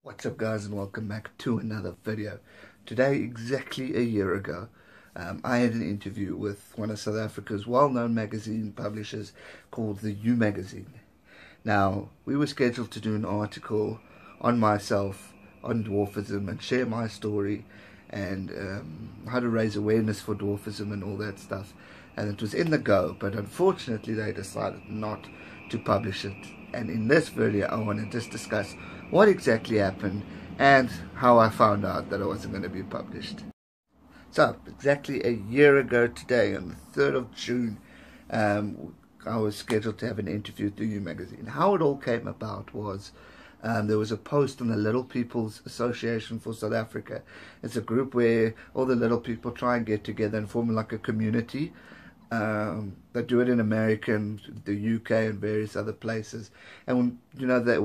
What's up guys, and welcome back to another video. Today, exactly a year ago, I had an interview with one of South Africa's well-known magazine publishers called the U magazine. Now, we were scheduled to do an article on myself, on dwarfism, and share my story and how to raise awareness for dwarfism and all that stuff. And it was in the go, but unfortunately they decided not to publish it. And in this video I want to just discuss what exactly happened and how I found out that it wasn't going to be published. So, exactly a year ago today, on the 3rd of June, I was scheduled to have an interview with the U magazine. How it all came about was there was a post on the Little People's Association for South Africa. It's a group where all the little people try and get together and form like a community. They do it in America and the UK and various other places. And you know that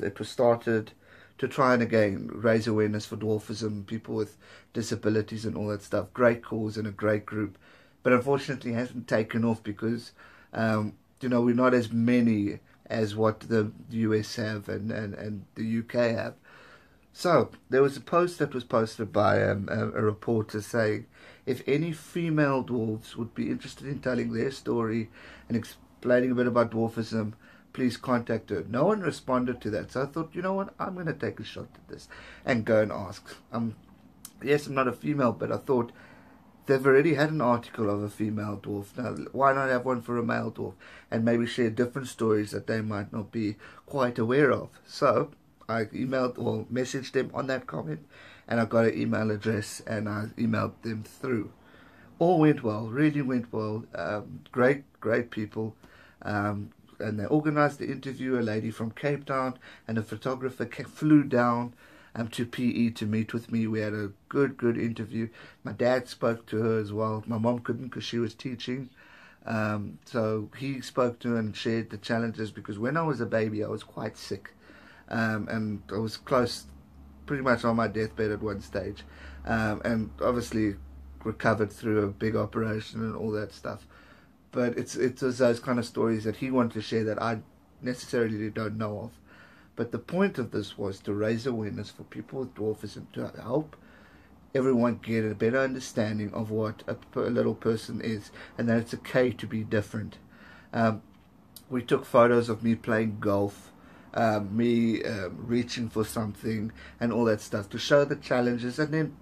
it was started to try and again raise awareness for dwarfism, people with disabilities and all that stuff. Great cause and a great group, but unfortunately hasn't taken off because you know, we're not as many as what the US have and the UK have. So there was a post that was posted by a reporter saying if any female dwarves would be interested in telling their story and explaining a bit about dwarfism, please contact her. No one responded to that, so I thought, you know what, I'm going to take a shot at this and go and ask. Yes, I'm not a female, but I thought they've already had an article of a female dwarf. Now, why not have one for a male dwarf and maybe share different stories that they might not be quite aware of? So I emailed or messaged them on that comment, and I got an email address and I emailed them through. All went well, really went well. Great people. And they organized the interview. A lady from Cape Town and a photographer flew down to PE to meet with me. We had a good interview. My dad spoke to her as well. My mom couldn't because she was teaching. So he spoke to her and shared the challenges, because when I was a baby I was quite sick. And I was close, pretty much on my deathbed at one stage, and obviously recovered through a big operation and all that stuff. But it was those kind of stories that he wanted to share that I necessarily don't know of. But the point of this was to raise awareness for people with dwarfism, to help everyone get a better understanding of what a little person is, and that it's okay to be different. We took photos of me playing golf, me reaching for something and all that stuff, to show the challenges and then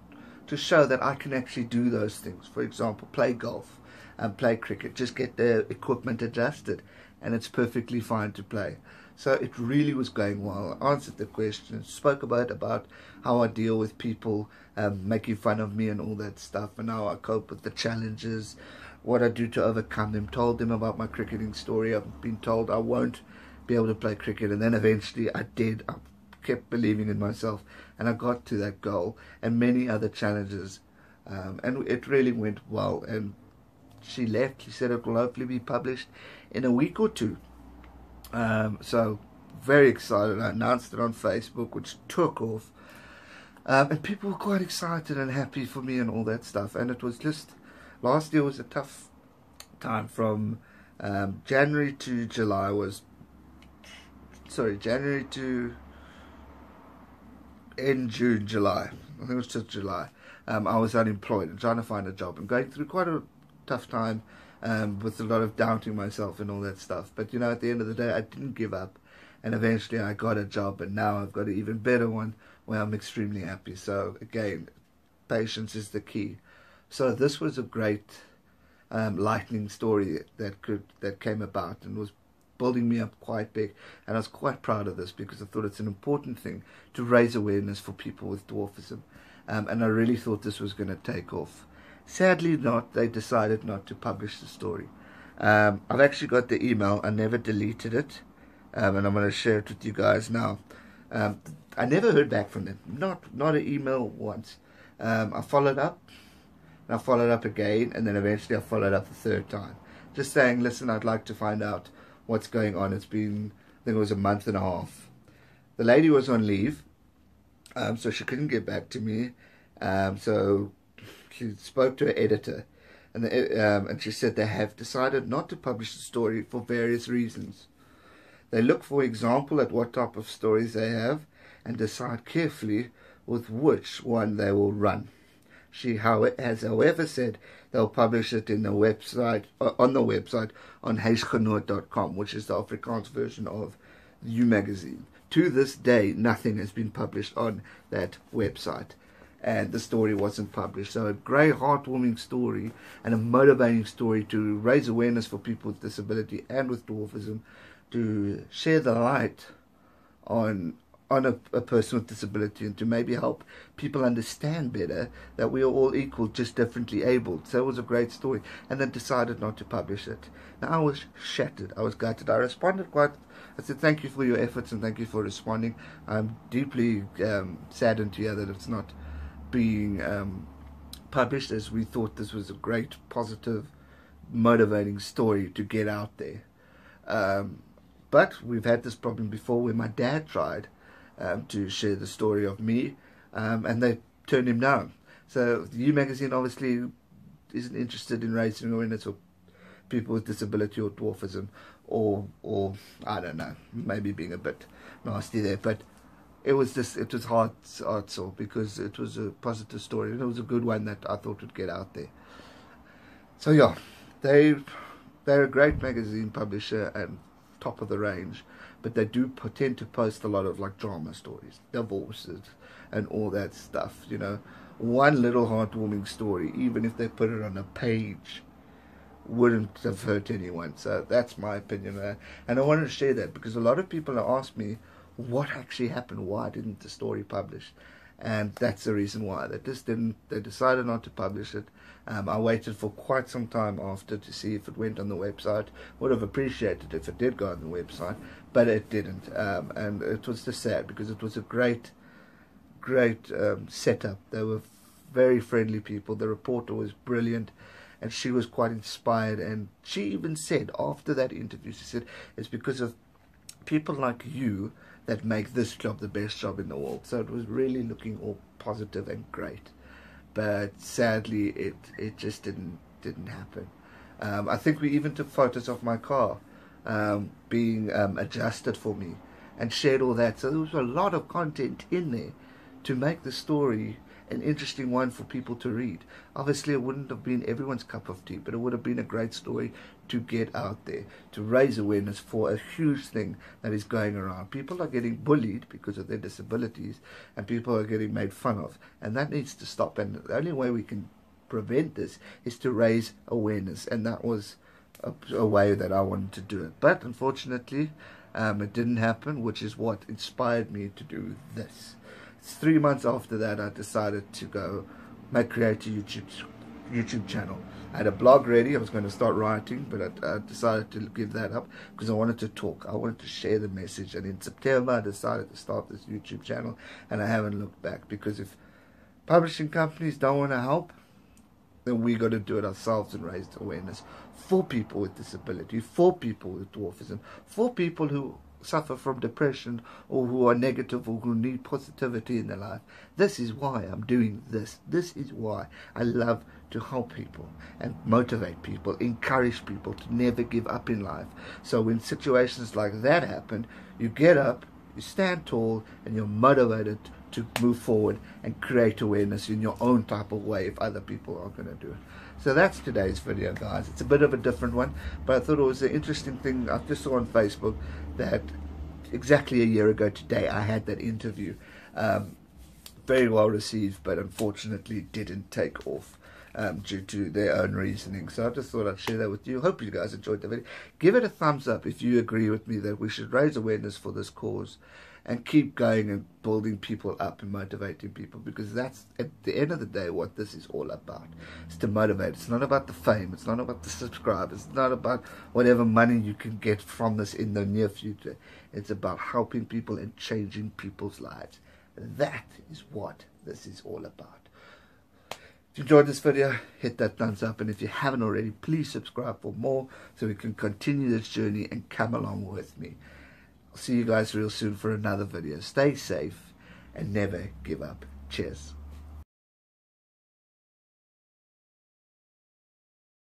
to show that I can actually do those things. For example, play golf and play cricket, just get the equipment adjusted and it's perfectly fine to play. So it really was going well. I answered the questions, spoke about how I deal with people making fun of me and all that stuff, and how I cope with the challenges, what I do to overcome them, told them about my cricketing story. I've been told I won't be able to play cricket, and then eventually I did. I kept believing in myself and I got to that goal, and many other challenges, and it really went well. And she left. She said it will hopefully be published in a week or two. So very excited. I announced it on Facebook, which took off, and people were quite excited and happy for me and all that stuff. And it was just, last year was a tough time. From January to July was, sorry, January to end June, July, I think it was just July, I was unemployed and trying to find a job and going through quite a tough time, with a lot of doubting myself and all that stuff. But you know, at the end of the day, I didn't give up, and eventually I got a job, and now I've got an even better one where I'm extremely happy. So again, patience is the key. So this was a great lightning story that came about and was building me up quite big, and I was quite proud of this because I thought it's an important thing to raise awareness for people with dwarfism, and I really thought this was going to take off. Sadly not, they decided not to publish the story. I've actually got the email, I never deleted it, and I'm going to share it with you guys now. I never heard back from them, not an email once. I followed up, and I followed up again, and then eventually I followed up the third time, just saying, listen, I'd like to find out what's going on. It's been, I think it was a month and a half. The lady was on leave, so she couldn't get back to me, so she spoke to her editor, and she said they have decided not to publish the story for various reasons. They look, for example, at what type of stories they have, and decide carefully with which one they will run. She has, however, said they'll publish it in the website, on huisgenoot.com, which is the Afrikaans version of the You magazine. To this day, nothing has been published on that website, and the story wasn't published. So a great, heartwarming story and a motivating story to raise awareness for people with disability and with dwarfism, to share the light on a person with disability, and to maybe help people understand better that we are all equal, just differently abled. So it was a great story, and then decided not to publish it. Now I was shattered, I was gutted. I responded I said, thank you for your efforts and thank you for responding. I'm deeply saddened to hear that it's not being published, as we thought this was a great, positive, motivating story to get out there. But we've had this problem before, where my dad tried to share the story of me, and they turned him down. So the You magazine obviously isn't interested in raising awareness for people with disability or dwarfism, or I don't know, maybe being a bit nasty there, but it was hard sore, because it was a positive story, and it was a good one that I thought would get out there. So yeah, they're a great magazine publisher and top of the range, but they do tend to post a lot of like drama stories, divorces, and all that stuff. You know, one little heartwarming story, even if they put it on a page, wouldn't have hurt anyone. So that's my opinion on that, and I wanted to share that because a lot of people have asked me what actually happened, why didn't the story publish, and that's the reason why. They decided not to publish it. I waited for quite some time after to see if it went on the website. Would have appreciated if it did go on the website, but it didn't, and it was just sad, because it was a great setup. They were very friendly people. The reporter was brilliant, and she was quite inspired, and she even said after that interview, she said, it's because of people like you that make this job the best job in the world. So it was really looking all positive and great, but sadly it just didn't happen. I think we even took photos of my car being adjusted for me and shared all that. So there was a lot of content in there to make the story an interesting one for people to read. Obviously it wouldn't have been everyone's cup of tea, but it would have been a great story to get out there, to raise awareness for a huge thing that is going around. People are getting bullied because of their disabilities, and people are getting made fun of, and that needs to stop. And the only way we can prevent this is to raise awareness, and that was a way that I wanted to do it. But unfortunately it didn't happen, which is what inspired me to do this. 3 months after that, I decided to go create a YouTube channel. I had a blog ready. I was going to start writing, but I decided to give that up because I wanted to talk. I wanted to share the message. And in September, I decided to start this YouTube channel, and I haven't looked back, because if publishing companies don't want to help, then we got to do it ourselves and raise awareness for people with disability, for people with dwarfism, for people who suffer from depression, or who are negative, or who need positivity in their life. This is why I'm doing this. This is why I love to help people and motivate people, encourage people to never give up in life. So when situations like that happen, you get up, you stand tall, and you're motivated to move forward and create awareness in your own type of way if other people are going to do it. So that's today's video, guys. It's a bit of a different one, but I thought it was an interesting thing. I just saw on Facebook that exactly a year ago today I had that interview. Very well received, but unfortunately didn't take off due to their own reasoning. So I just thought I'd share that with you. Hope you guys enjoyed the video. Give it a thumbs up if you agree with me that we should raise awareness for this cause and keep going and building people up and motivating people, because that's at the end of the day what this is all about. It's to motivate. It's not about the fame, it's not about the subscribers, it's not about whatever money you can get from this in the near future. It's about helping people and changing people's lives. That is what this is all about. If you enjoyed this video, hit that thumbs up, and if you haven't already, please subscribe for more so we can continue this journey and come along with me. I'll see you guys real soon for another video. Stay safe and never give up. Cheers.